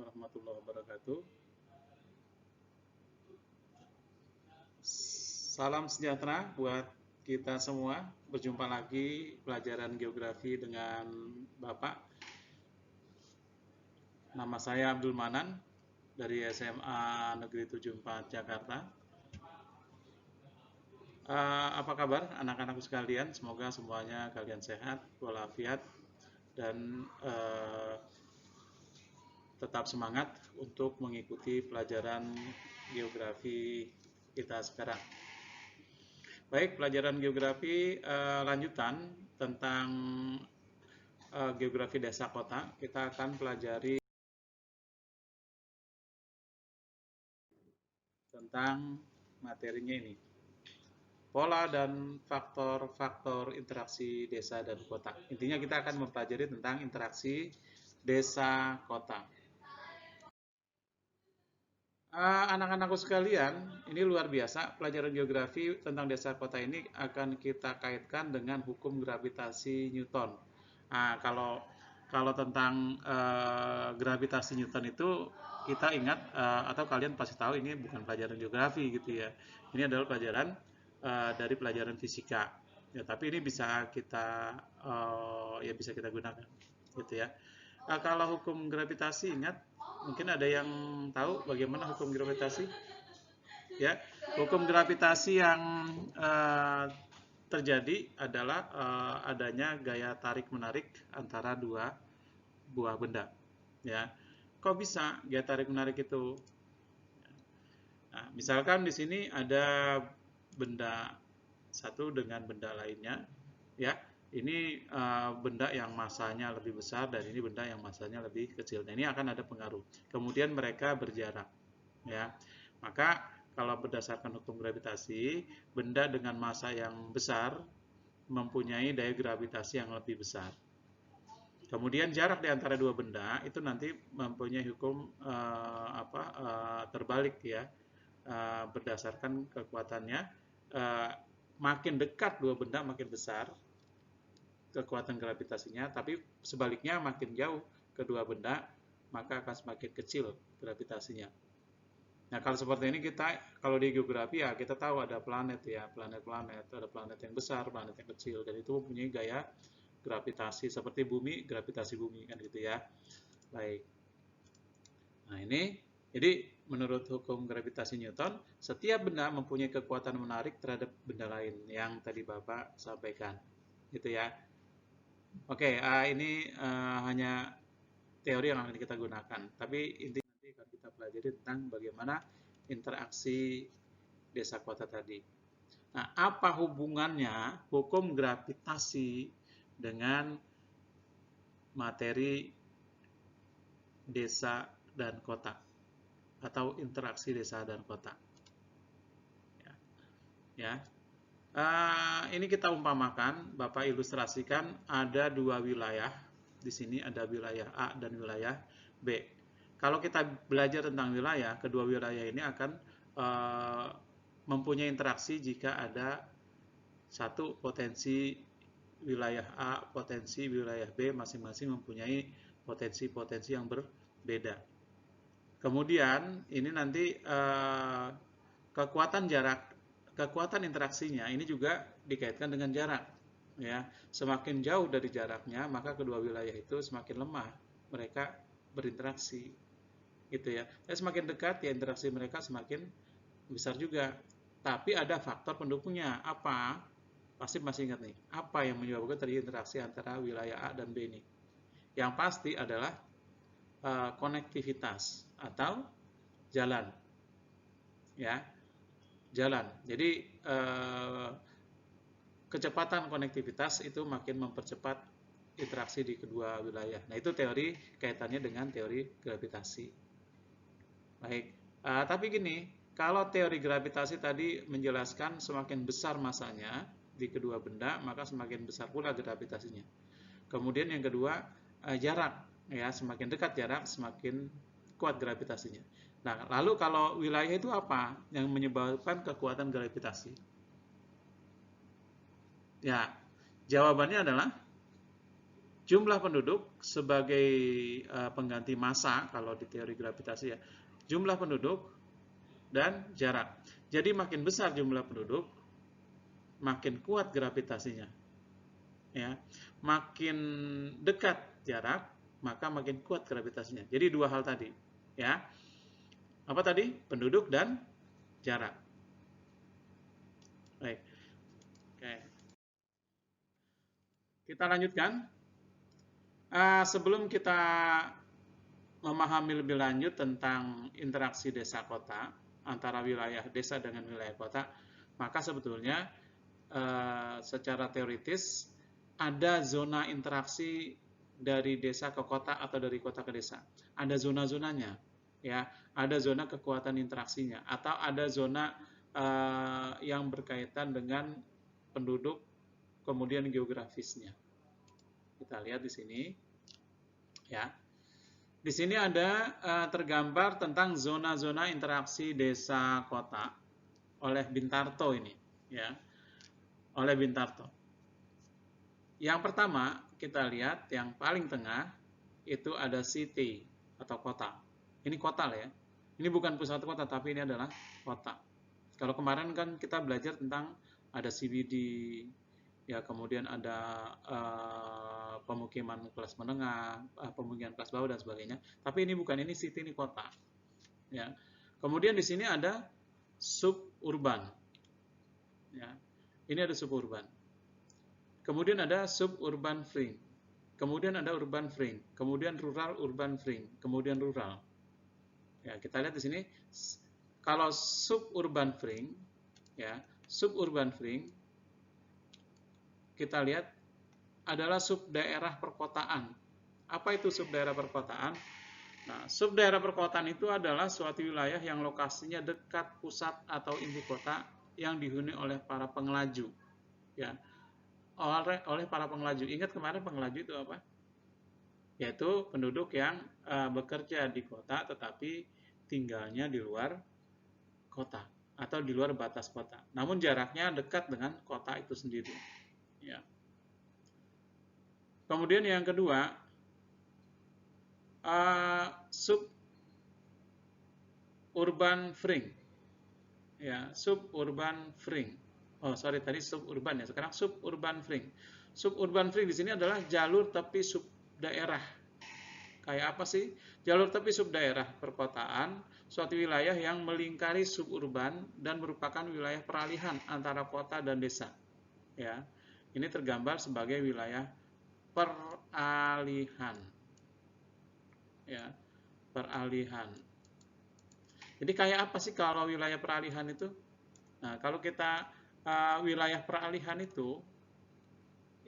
warahmatullahi wabarakatuh. Salam sejahtera buat kita semua. Berjumpa lagi pelajaran geografi dengan Bapak. Nama saya Abdul Manan dari SMA Negeri 74 Jakarta. Apa kabar anak-anakku sekalian? Semoga semuanya kalian sehat, walafiat, dan tetap semangat untuk mengikuti pelajaran geografi kita sekarang. Baik, pelajaran geografi lanjutan tentang geografi desa kota. Kita akan pelajari tentang materinya ini. Pola dan faktor-faktor interaksi desa dan kota. Intinya kita akan mempelajari tentang interaksi desa kota. Anak-anakku sekalian, ini luar biasa. Pelajaran geografi tentang desa kota ini akan kita kaitkan dengan hukum gravitasi Newton. Nah, kalau tentang gravitasi Newton itu kita ingat atau kalian pasti tahu ini bukan pelajaran geografi gitu ya. Ini adalah pelajaran dari pelajaran fisika. Ya, tapi ini bisa kita bisa kita gunakan gitu ya. Kalau hukum gravitasi ingat, mungkin ada yang tahu bagaimana hukum gravitasi? Ya, hukum gravitasi yang terjadi adalah adanya gaya tarik-menarik antara dua buah benda. Ya, kok bisa gaya tarik-menarik itu? Nah, misalkan di sini ada benda satu dengan benda lainnya, ya. Ini benda yang masanya lebih besar dan ini benda yang masanya lebih kecil. Nah, ini akan ada pengaruh. Kemudian mereka berjarak, ya. Maka kalau berdasarkan hukum gravitasi, benda dengan massa yang besar mempunyai daya gravitasi yang lebih besar. Kemudian jarak di antara dua benda itu nanti mempunyai hukum terbalik ya, berdasarkan kekuatannya. Makin dekat dua benda makin besar kekuatan gravitasinya, tapi sebaliknya makin jauh kedua benda maka akan semakin kecil gravitasinya. Nah, kalau seperti ini kalau di geografi ya kita tahu ada planet ya, planet-planet, ada planet yang besar, planet yang kecil, dan itu mempunyai gaya gravitasi seperti bumi, gravitasi bumi kan gitu ya. Baik. Nah, ini jadi menurut hukum gravitasi Newton, setiap benda mempunyai kekuatan menarik terhadap benda lain yang tadi Bapak sampaikan. Gitu ya. Oke, ini hanya teori yang akan kita gunakan. Tapi intinya nanti akan kita pelajari tentang bagaimana interaksi desa kota tadi. Nah, apa hubungannya hukum gravitasi dengan materi desa dan kota atau interaksi desa dan kota? Ya. Ini kita umpamakan, Bapak ilustrasikan ada dua wilayah. Di sini ada wilayah A dan wilayah B. Kalau kita belajar tentang wilayah, kedua wilayah ini akan mempunyai interaksi jika ada satu potensi wilayah A, potensi wilayah B, masing-masing mempunyai potensi-potensi yang berbeda. Kemudian ini nanti kekuatan interaksinya ini juga dikaitkan dengan jarak, ya. Semakin jauh dari jaraknya, maka kedua wilayah itu semakin lemah mereka berinteraksi, gitu ya. Dan semakin dekat ya interaksi mereka semakin besar juga. Tapi ada faktor pendukungnya. Apa? Pasti masih ingat nih. Apa yang menyebabkan terjadi interaksi antara wilayah A dan B ini? Yang pasti adalah konektivitas atau jalan, ya. Jalan. Jadi kecepatan konektivitas itu makin mempercepat interaksi di kedua wilayah. Nah, itu teori kaitannya dengan teori gravitasi. Baik, tapi gini, kalau teori gravitasi tadi menjelaskan semakin besar masanya di kedua benda, maka semakin besar pula gravitasinya. Kemudian yang kedua, jarak, ya, semakin dekat jarak semakin kuat gravitasinya. Nah, lalu kalau wilayah itu apa yang menyebabkan kekuatan gravitasi? Ya, jawabannya adalah jumlah penduduk sebagai pengganti massa kalau di teori gravitasi ya. Jumlah penduduk dan jarak. Jadi makin besar jumlah penduduk, makin kuat gravitasinya. Ya. Makin dekat jarak, maka makin kuat gravitasinya. Jadi dua hal tadi, ya. Apa tadi? Penduduk dan jarak. Baik. Oke. Kita lanjutkan. Sebelum kita memahami lebih lanjut tentang interaksi desa kota antara wilayah desa dengan wilayah kota, maka sebetulnya secara teoritis ada zona interaksi dari desa ke kota atau dari kota ke desa. Ada zona-zonanya, ya. Ada zona kekuatan interaksinya atau ada zona yang berkaitan dengan penduduk kemudian geografisnya. Kita lihat di sini, ya. Di sini ada tergambar tentang zona-zona interaksi desa kota oleh Bintarto ini, ya, oleh Bintarto. Yang pertama kita lihat yang paling tengah itu ada city atau kota. Ini kota lah ya. Ini bukan pusat kota tapi ini adalah kota. Kalau kemarin kan kita belajar tentang ada CBD, ya, kemudian ada pemukiman kelas menengah, pemukiman kelas bawah dan sebagainya. Tapi ini bukan, ini city, ini kota. Ya. Kemudian di sini ada suburban. Ya. Ini ada suburban. Kemudian ada suburban fring. Kemudian ada urban fring. Kemudian rural urban fring. Kemudian rural. Ya, kita lihat di sini. Kalau suburban fring, ya, suburban fring, kita lihat adalah subdaerah perkotaan. Apa itu subdaerah perkotaan? Nah, subdaerah perkotaan itu adalah suatu wilayah yang lokasinya dekat pusat atau inti kota yang dihuni oleh para pengelaju. Ya, oleh para pengelaju. Ingat kemarin pengelaju itu apa? Yaitu penduduk yang bekerja di kota tetapi tinggalnya di luar kota atau di luar batas kota. Namun jaraknya dekat dengan kota itu sendiri. Ya. Kemudian yang kedua, suburban fring. Ya, suburban fring. Oh, sorry, tadi suburban ya. Sekarang suburban fring. Suburban fring di sini adalah jalur tepi subdaerah. Kayak apa sih? Jalur tepi subdaerah perkotaan, suatu wilayah yang melingkari suburban dan merupakan wilayah peralihan antara kota dan desa. Ya. Ini tergambar sebagai wilayah peralihan. Ya, peralihan. Jadi kayak apa sih kalau wilayah peralihan itu? Nah, kalau kita wilayah peralihan itu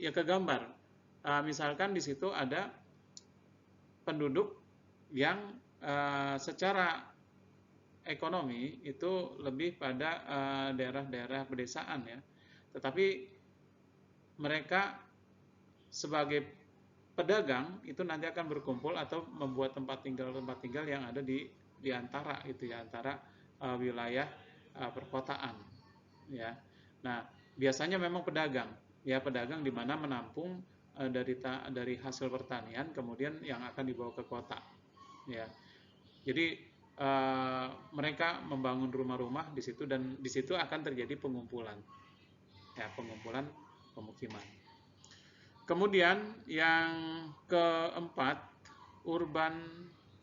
ya kegambar. Misalkan di situ ada penduduk yang secara ekonomi itu lebih pada daerah-daerah pedesaan ya. Tetapi mereka sebagai pedagang itu nanti akan berkumpul atau membuat tempat tinggal yang ada di antara itu ya, antara wilayah perkotaan ya. Nah, biasanya memang pedagang ya, pedagang di mana menampung dari hasil pertanian kemudian yang akan dibawa ke kota ya. Jadi mereka membangun rumah-rumah di situ dan di situ akan terjadi pengumpulan ya, pengumpulan pemukiman. Kemudian yang keempat, urban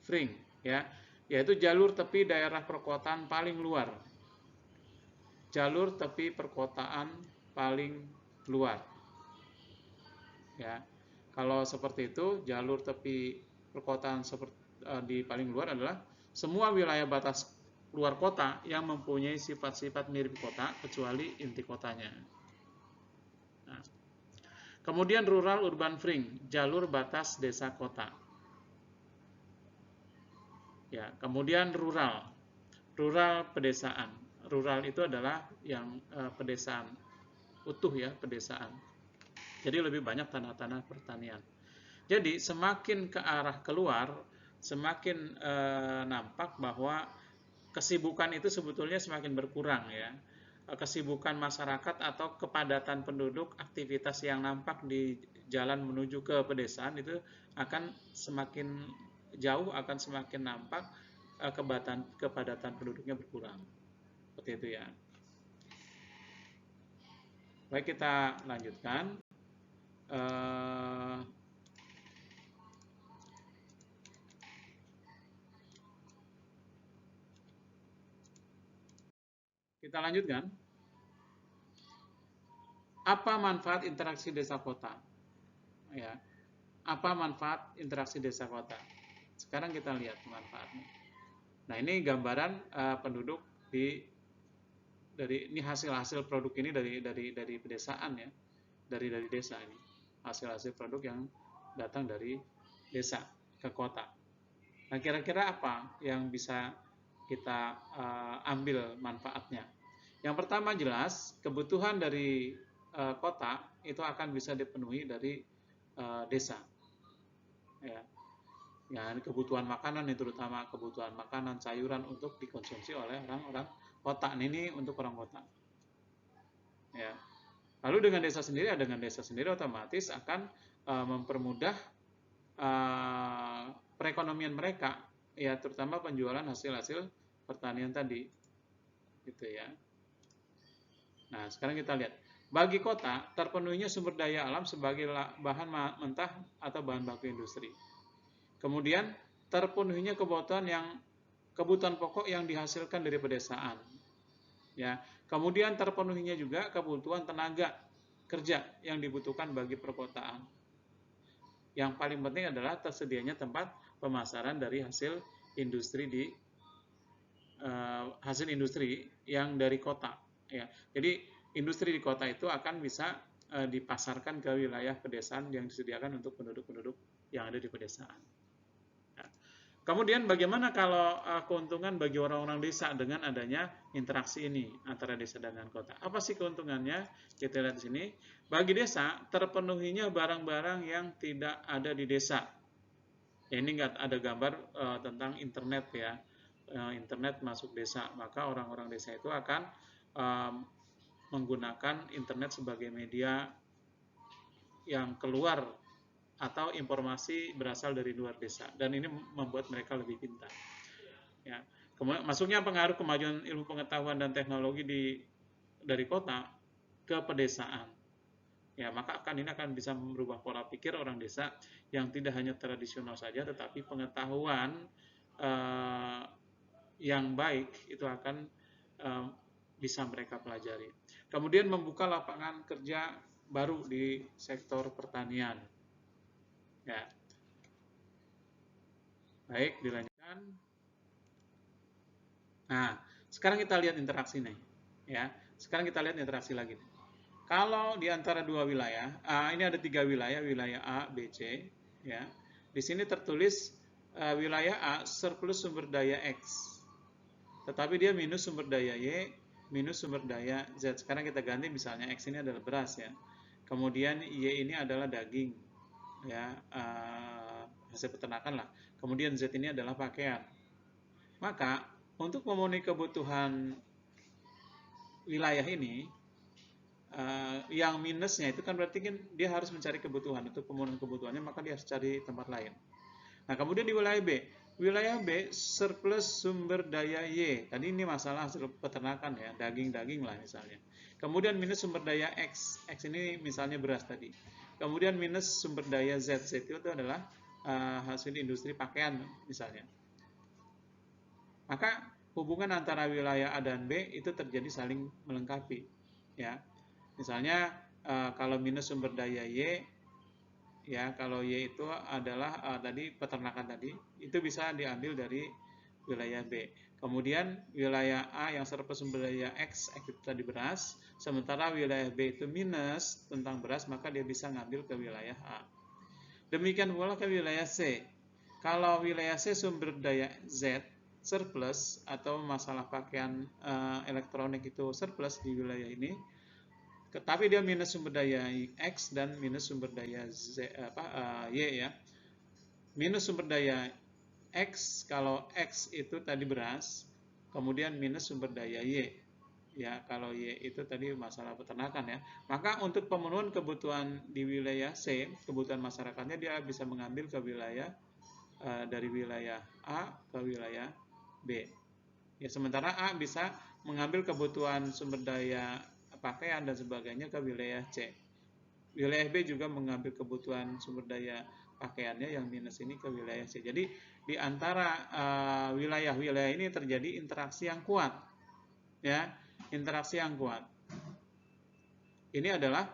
fring ya, yaitu jalur tepi daerah perkotaan paling luar. Jalur tepi perkotaan paling luar. Ya. Kalau seperti itu, jalur tepi perkotaan di paling luar adalah semua wilayah batas luar kota yang mempunyai sifat-sifat mirip kota kecuali inti kotanya. Nah. Kemudian rural urban fring, jalur batas desa kota. Ya, kemudian rural pedesaan. Rural itu adalah yang pedesaan utuh ya, pedesaan. Jadi lebih banyak tanah-tanah pertanian. Jadi semakin ke arah keluar, semakin nampak bahwa kesibukan itu sebetulnya semakin berkurang ya. Kesibukan masyarakat atau kepadatan penduduk, aktivitas yang nampak di jalan menuju ke pedesaan itu akan semakin jauh, akan semakin nampak kepadatan penduduknya berkurang. Seperti itu ya. Baik, kita lanjutkan. Kita lanjutkan. Apa manfaat interaksi desa kota? Ya. Apa manfaat interaksi desa kota? Sekarang kita lihat manfaatnya. Nah, ini gambaran penduduk dari ini hasil produk ini dari pedesaan ya. Dari desa ini. Hasil produk yang datang dari desa ke kota. Nah, kira-kira apa yang bisa kita ambil manfaatnya? Yang pertama jelas, kebutuhan dari kota itu akan bisa dipenuhi dari desa. Ya. Ya, kebutuhan makanan itu terutama kebutuhan makanan, sayuran untuk dikonsumsi oleh orang-orang kota. Ini untuk orang kota. Ya. Lalu dengan desa sendiri otomatis akan mempermudah perekonomian mereka, ya terutama penjualan hasil pertanian tadi, gitu ya. Nah, sekarang kita lihat. Bagi kota, terpenuhinya sumber daya alam sebagai bahan mentah atau bahan baku industri. Kemudian, terpenuhinya kebutuhan pokok yang dihasilkan dari pedesaan. Ya. Kemudian terpenuhinya juga kebutuhan tenaga kerja yang dibutuhkan bagi perkotaan. Yang paling penting adalah tersedianya tempat pemasaran dari hasil industri yang dari kota. Ya, jadi industri di kota itu akan bisa dipasarkan ke wilayah pedesaan yang disediakan untuk penduduk-penduduk yang ada di pedesaan. Ya. Kemudian bagaimana kalau keuntungan bagi orang-orang desa dengan adanya interaksi ini antara desa dengan kota? Apa sih keuntungannya? Kita lihat di sini. Bagi desa terpenuhinya barang-barang yang tidak ada di desa. Ya, ini nggak ada gambar tentang internet ya. Internet masuk desa, maka orang-orang desa itu akan menggunakan internet sebagai media yang keluar atau informasi berasal dari luar desa, dan ini membuat mereka lebih pintar. Ya. Masuknya pengaruh kemajuan ilmu pengetahuan dan teknologi dari kota ke pedesaan. Ya, maka ini akan bisa merubah pola pikir orang desa yang tidak hanya tradisional saja, tetapi pengetahuan yang baik itu akan bisa mereka pelajari. Kemudian membuka lapangan kerja baru di sektor pertanian. Ya. Baik, dilanjutkan. Nah, sekarang kita lihat interaksi nih. Ya, sekarang kita lihat interaksi lagi. Kalau di antara dua wilayah, ini ada 3 wilayah A, B, C. Ya, di sini tertulis wilayah A surplus sumber daya X, tetapi dia minus sumber daya Y, minus sumber daya Z. Sekarang kita ganti, misalnya X ini adalah beras ya, kemudian Y ini adalah daging ya, hasil peternakan lah, kemudian Z ini adalah pakaian. Maka untuk memenuhi kebutuhan wilayah ini, yang minusnya itu kan berarti kan dia harus mencari kebutuhan. Untuk pemenuhan kebutuhannya maka dia harus cari tempat lain. Nah, kemudian di wilayah B surplus sumber daya Y. Tadi ini masalah hasil peternakan ya, daging-daging lah misalnya. Kemudian minus sumber daya X. X ini misalnya beras tadi. Kemudian minus sumber daya Z. Z itu adalah hasil industri pakaian misalnya. Maka hubungan antara wilayah A dan B itu terjadi saling melengkapi. Ya, misalnya kalau minus sumber daya Y, ya kalau Y itu adalah tadi peternakan tadi, itu bisa diambil dari wilayah B. Kemudian wilayah A yang surplus sumber daya X itu tadi beras, sementara wilayah B itu minus tentang beras, maka dia bisa ngambil ke wilayah A. Demikian pula ke wilayah C. Kalau wilayah C sumber daya Z surplus atau masalah pakaian elektronik itu surplus di wilayah ini, tapi dia minus sumber daya X dan minus sumber daya Y ya. Minus sumber daya X, kalau X itu tadi beras, kemudian minus sumber daya Y. Ya, kalau Y itu tadi masalah peternakan ya. Maka untuk pemenuhan kebutuhan di wilayah C, kebutuhan masyarakatnya dia bisa mengambil ke wilayah dari wilayah A ke wilayah B. Ya, sementara A bisa mengambil kebutuhan sumber daya pakaian dan sebagainya ke wilayah C. Wilayah B juga mengambil kebutuhan sumber daya pakaiannya yang minus ini ke wilayah C. Jadi di antara wilayah-wilayah ini terjadi interaksi yang kuat, ya, interaksi yang kuat. Ini adalah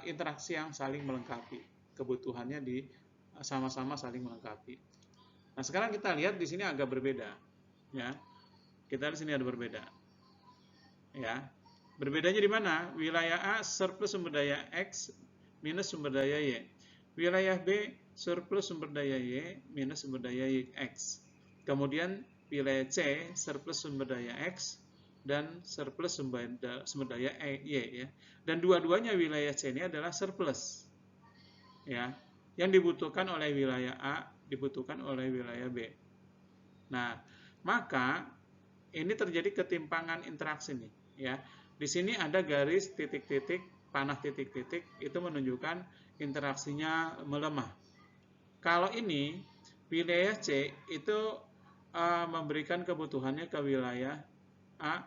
interaksi yang saling melengkapi, kebutuhannya di sama-sama saling melengkapi. Nah, sekarang kita lihat di sini agak berbeda, ya. Kita di sini ada berbeda, ya. Berbedanya di mana? Wilayah A surplus sumber daya X minus sumber daya Y. Wilayah B surplus sumber daya Y minus sumber daya X. Kemudian wilayah C surplus sumber daya X dan surplus sumber daya Y, ya. Dan dua-duanya wilayah C ini adalah surplus, ya. Yang dibutuhkan oleh wilayah A dibutuhkan oleh wilayah B. Nah, maka ini terjadi ketimpangan interaksi nih, ya. Di sini ada garis titik-titik, panah titik-titik, itu menunjukkan interaksinya melemah. Kalau ini wilayah C itu memberikan kebutuhannya ke wilayah A,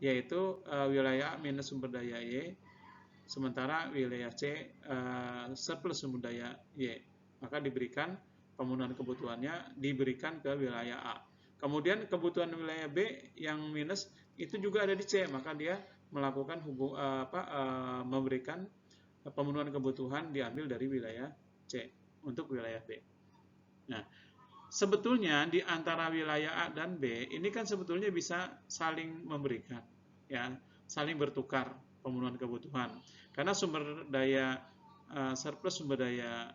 yaitu wilayah A minus sumber daya Y, sementara wilayah C surplus sumber daya Y. Maka diberikan pemenuhan kebutuhannya diberikan ke wilayah A. Kemudian kebutuhan wilayah B yang minus itu juga ada di C, maka dia melakukan memberikan pemenuhan kebutuhan diambil dari wilayah C untuk wilayah B. Nah, sebetulnya di antara wilayah A dan B ini kan sebetulnya bisa saling memberikan, ya, saling bertukar pemenuhan kebutuhan. Karena sumber daya surplus sumber daya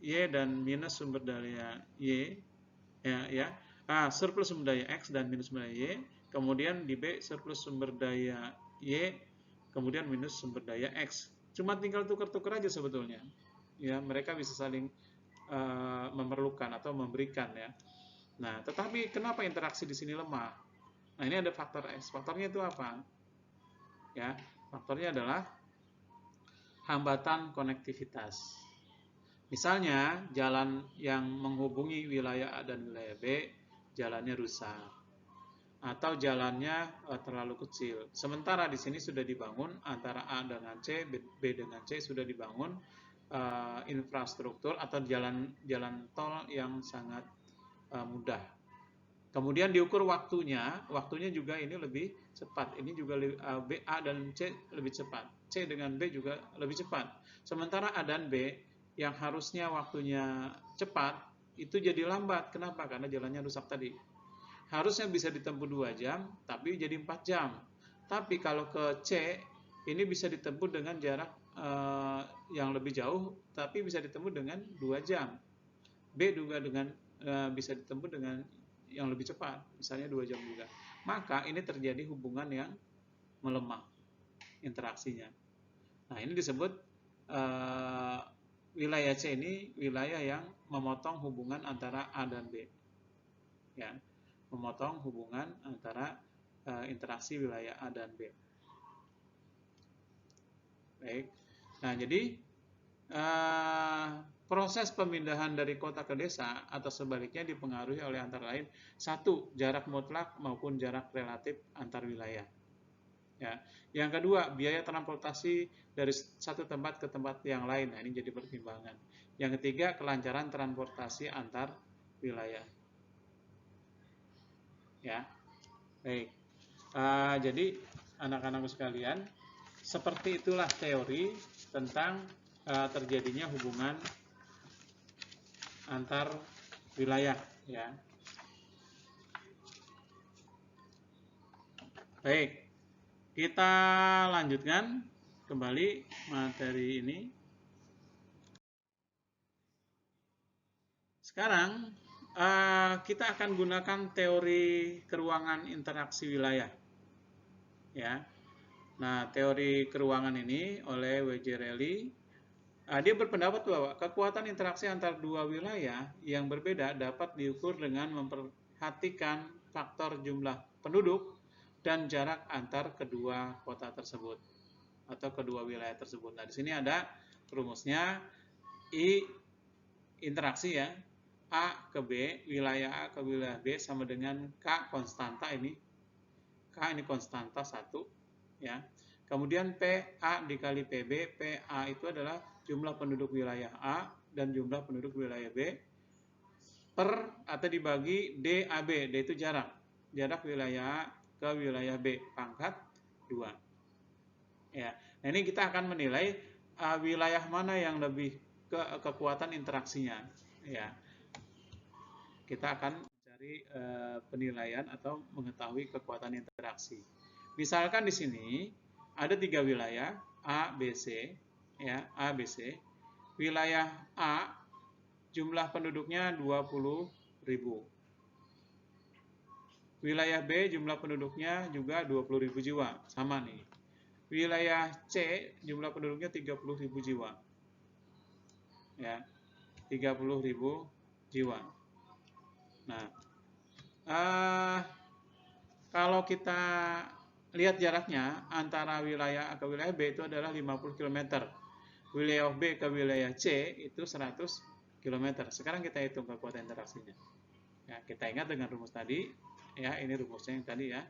Y dan minus sumber daya Y, ya, surplus sumber daya X dan minus sumber daya Y. Kemudian di B surplus sumber daya Y, kemudian minus sumber daya X. Cuma tinggal tukar-tukar aja sebetulnya. Ya, mereka bisa saling memerlukan atau memberikan, ya. Nah, tetapi kenapa interaksi di sini lemah? Nah, ini ada faktor X. Faktornya itu apa? Ya, faktornya adalah hambatan konektivitas. Misalnya, jalan yang menghubungi wilayah A dan wilayah B, jalannya rusak. Atau jalannya terlalu kecil. Sementara di sini sudah dibangun antara A dengan C, B dengan C sudah dibangun infrastruktur atau jalan tol yang sangat mudah. Kemudian diukur waktunya juga ini lebih cepat. Ini juga A dan C lebih cepat. C dengan B juga lebih cepat. Sementara A dan B yang harusnya waktunya cepat itu jadi lambat. Kenapa? Karena jalannya rusak tadi. Harusnya bisa ditempuh 2 jam, tapi jadi 4 jam. Tapi kalau ke C, ini bisa ditempuh dengan jarak yang lebih jauh, tapi bisa ditempuh dengan 2 jam. B juga dengan bisa ditempuh dengan yang lebih cepat, misalnya 2 jam juga. Maka ini terjadi hubungan yang melemah interaksinya. Nah, ini disebut wilayah C ini wilayah yang memotong hubungan antara A dan B. Ya. Memotong hubungan antara interaksi wilayah A dan B. Baik. Nah, jadi proses pemindahan dari kota ke desa atau sebaliknya dipengaruhi oleh antara lain satu, jarak mutlak maupun jarak relatif antar wilayah. Ya. Yang kedua, biaya transportasi dari satu tempat ke tempat yang lain. Nah, ini jadi pertimbangan. Yang ketiga, kelancaran transportasi antar wilayah. Ya, baik. Jadi anak-anakku sekalian, seperti itulah teori tentang terjadinya hubungan antar wilayah, ya. Baik, kita lanjutkan kembali materi ini. Sekarang kita akan gunakan teori keruangan interaksi wilayah, ya. Nah, teori keruangan ini oleh W.J. Reilly, dia berpendapat bahwa kekuatan interaksi antar dua wilayah yang berbeda dapat diukur dengan memperhatikan faktor jumlah penduduk, dan jarak antar kedua kota tersebut atau kedua wilayah tersebut. Nah, di sini ada rumusnya. I interaksi ya, A ke B, wilayah A ke wilayah B sama dengan K konstanta ini. K ini konstanta 1 ya. Kemudian PA dikali PB, PA itu adalah jumlah penduduk wilayah A dan jumlah penduduk wilayah B per atau dibagi DAB, D itu jarak wilayah A ke wilayah B pangkat 2. Ya. Nah, ini kita akan menilai wilayah mana yang lebih kekuatan interaksinya. Ya. Kita akan mencari penilaian atau mengetahui kekuatan interaksi. Misalkan di sini ada 3 wilayah A, B, C, ya, A, B, C. Wilayah A jumlah penduduknya 20.000. Wilayah B jumlah penduduknya juga 20.000 jiwa, sama nih. Wilayah C jumlah penduduknya 30.000 jiwa. Ya. 30.000 jiwa. Nah, kalau kita lihat jaraknya antara wilayah A ke wilayah B itu adalah 50 km. Wilayah B ke wilayah C itu 100 km. Sekarang kita hitung kekuatan interaksinya. Ya, kita ingat dengan rumus tadi, ya, ini rumusnya yang tadi ya.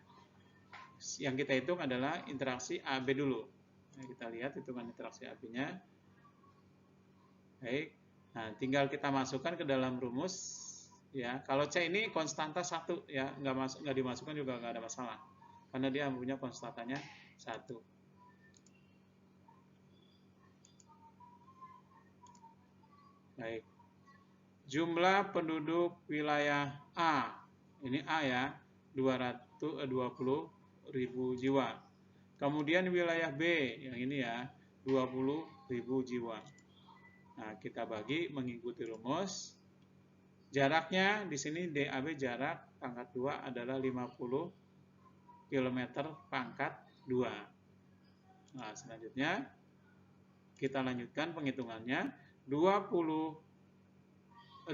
Yang kita hitung adalah interaksi AB dulu. Nah, kita lihat hitungan interaksi AB-nya. Baik. Nah, tinggal kita masukkan ke dalam rumus. Ya, kalau C ini konstanta 1 ya, nggak dimasukkan juga nggak ada masalah. Karena dia punya konstantanya 1. Baik. Jumlah penduduk wilayah A. Ini A ya, 220.000 jiwa. Kemudian wilayah B yang ini ya, 20.000 jiwa. Nah, kita bagi mengikuti rumus. Jaraknya di sini DAB jarak pangkat 2 adalah 50 km pangkat 2. Nah, selanjutnya kita lanjutkan penghitungannya. 20.000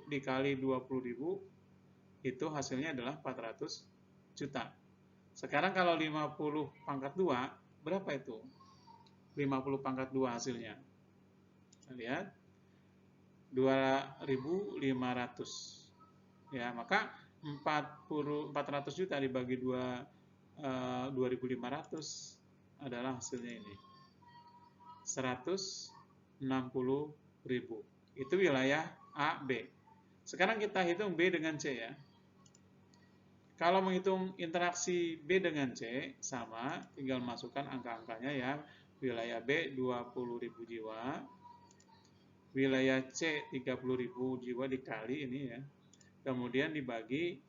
dikali 20.000 itu hasilnya adalah 400 juta. Sekarang kalau 50 pangkat 2 berapa itu? 50 pangkat 2 hasilnya. Kita lihat 2.500. Ya, maka 400 juta dibagi 2.500 adalah hasilnya ini. 160.000. Itu wilayah A, B. Sekarang kita hitung B dengan C ya. Kalau menghitung interaksi B dengan C sama, tinggal masukkan angka-angkanya ya. Wilayah B 20.000 jiwa. Wilayah C 30.000 jiwa dikali ini ya. Kemudian dibagi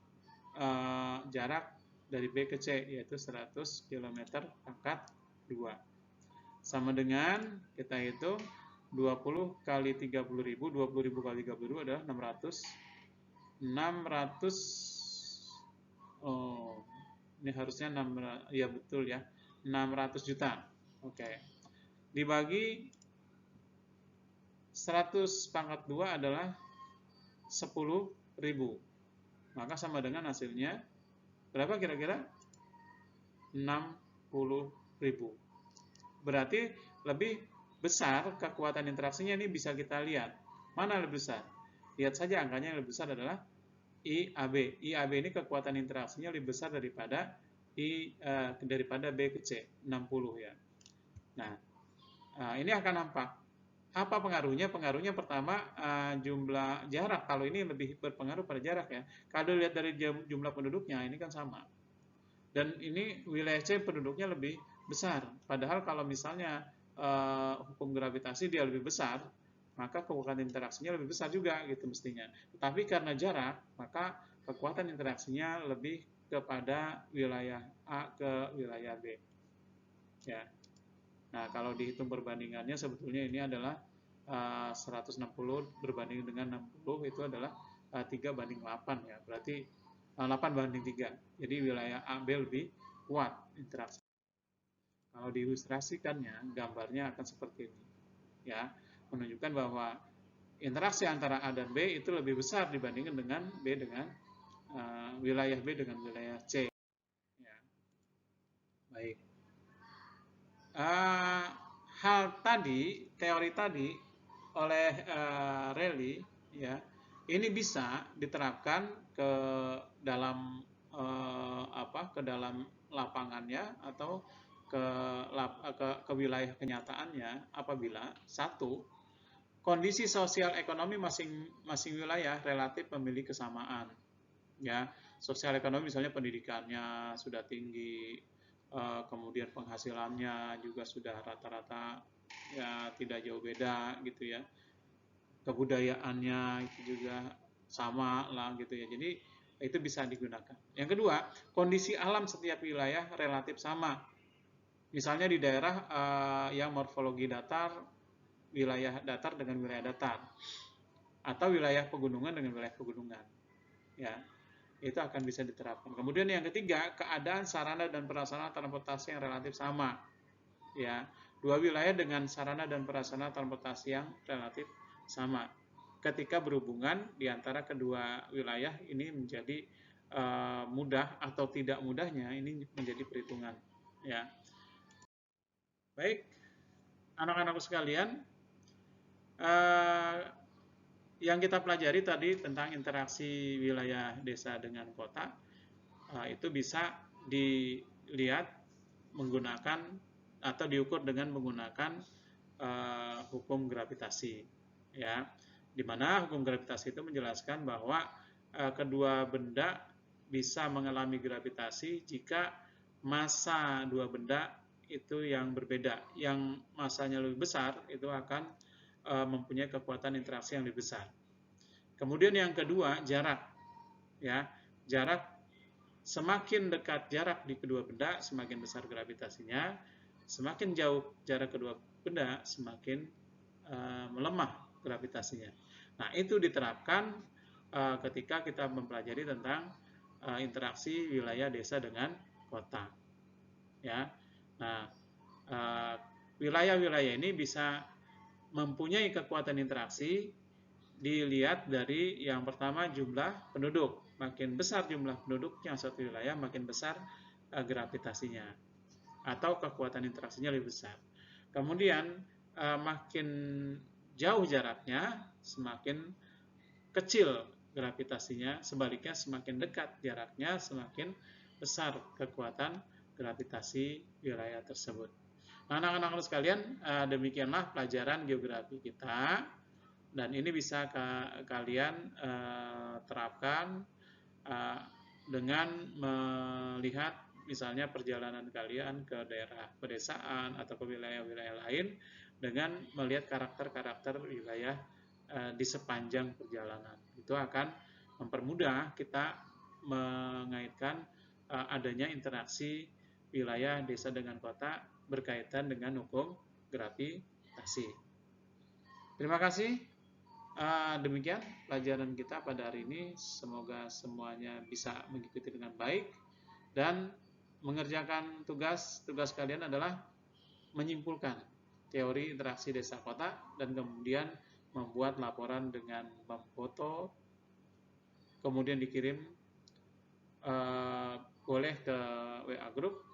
jarak dari B ke C yaitu 100 km pangkat 2. Sama dengan kita hitung 20 kali 30.000, 20.000 kali 30.000 adalah 600. Oh, ini harusnya 600, ya betul ya, 600 juta. Oke. Dibagi 100 pangkat 2 adalah 10.000. Maka sama dengan hasilnya berapa kira-kira? 60.000. Berarti lebih besar kekuatan interaksinya, ini bisa kita lihat. Mana lebih besar? Lihat saja angkanya yang lebih besar adalah IAB. IAB ini kekuatan interaksinya lebih besar daripada daripada B ke C, 60 ya. Nah, ini akan nampak. Apa pengaruhnya? Pengaruhnya pertama jumlah jarak. Kalau ini lebih berpengaruh pada jarak ya. Kalau lihat dari jumlah penduduknya ini kan sama. Dan ini wilayah C penduduknya lebih besar. Padahal kalau misalnya hukum gravitasi dia lebih besar, maka kekuatan interaksinya lebih besar juga gitu mestinya. Tetapi karena jarak, maka kekuatan interaksinya lebih kepada wilayah A ke wilayah B. Ya. Nah, kalau dihitung perbandingannya sebetulnya ini adalah 160 berbanding dengan 60 itu adalah 3:8 ya. Berarti 8:3. Jadi wilayah A, B lebih kuat interaksi. Kalau diilustrasikannya, gambarnya akan seperti ini. Ya, menunjukkan bahwa interaksi antara A dan B itu lebih besar dibandingkan dengan B dengan wilayah B dengan wilayah C. Ya. Baik. Teori tadi oleh Rally, ya, ini bisa diterapkan ke dalam ke dalam lapangannya atau ke wilayah kenyataannya apabila satu, kondisi sosial ekonomi masing-masing wilayah relatif memiliki kesamaan, ya. Sosial ekonomi misalnya pendidikannya sudah tinggi, kemudian penghasilannya juga sudah rata-rata ya tidak jauh beda gitu ya, kebudayaannya itu juga sama lah gitu ya, jadi itu bisa digunakan. Yang kedua, kondisi alam setiap wilayah relatif sama, misalnya di daerah yang morfologi datar, wilayah datar dengan wilayah datar, atau wilayah pegunungan dengan wilayah pegunungan, ya, itu akan bisa diterapkan. Kemudian yang ketiga, keadaan sarana dan prasarana transportasi yang relatif sama, ya, dua wilayah dengan sarana dan prasarana transportasi yang relatif sama. Ketika berhubungan di antara kedua wilayah ini menjadi mudah atau tidak mudahnya ini menjadi perhitungan, ya. Baik, anak-anakku sekalian, yang kita pelajari tadi tentang interaksi wilayah desa dengan kota, itu bisa dilihat menggunakan atau diukur dengan menggunakan hukum gravitasi, ya, di mana hukum gravitasi itu menjelaskan bahwa kedua benda bisa mengalami gravitasi jika massa dua benda itu yang berbeda. Yang massanya lebih besar itu akan mempunyai kekuatan interaksi yang lebih besar. Kemudian yang kedua, jarak, ya, jarak. Semakin dekat jarak di kedua benda, semakin besar gravitasinya. Semakin jauh jarak kedua benda, semakin melemah gravitasinya. Nah, itu diterapkan ketika kita mempelajari tentang interaksi wilayah desa dengan kota, ya. Nah, wilayah-wilayah ini bisa mempunyai kekuatan interaksi dilihat dari yang pertama jumlah penduduk. Makin besar jumlah penduduk yang satu wilayah, makin besar gravitasinya atau kekuatan interaksinya lebih besar. Kemudian makin jauh jaraknya, semakin kecil gravitasinya. Sebaliknya semakin dekat jaraknya, semakin besar kekuatan gravitasi wilayah tersebut. Nah, anak-anak sekalian, demikianlah pelajaran geografi kita. Dan ini bisa kalian terapkan dengan melihat misalnya perjalanan kalian ke daerah pedesaan atau ke wilayah-wilayah lain dengan melihat karakter-karakter wilayah di sepanjang perjalanan. Itu akan mempermudah kita mengaitkan adanya interaksi wilayah desa dengan kota berkaitan dengan hukum gravitasi. Terima kasih. Demikian pelajaran kita pada hari ini. Semoga semuanya bisa mengikuti dengan baik dan mengerjakan tugas kalian adalah menyimpulkan teori interaksi desa kota dan kemudian membuat laporan dengan memfoto, kemudian dikirim boleh ke WA Group,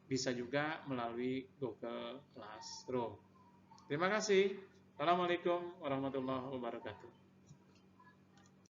bisa juga melalui Google Classroom. Terima kasih. Assalamualaikum warahmatullahi wabarakatuh.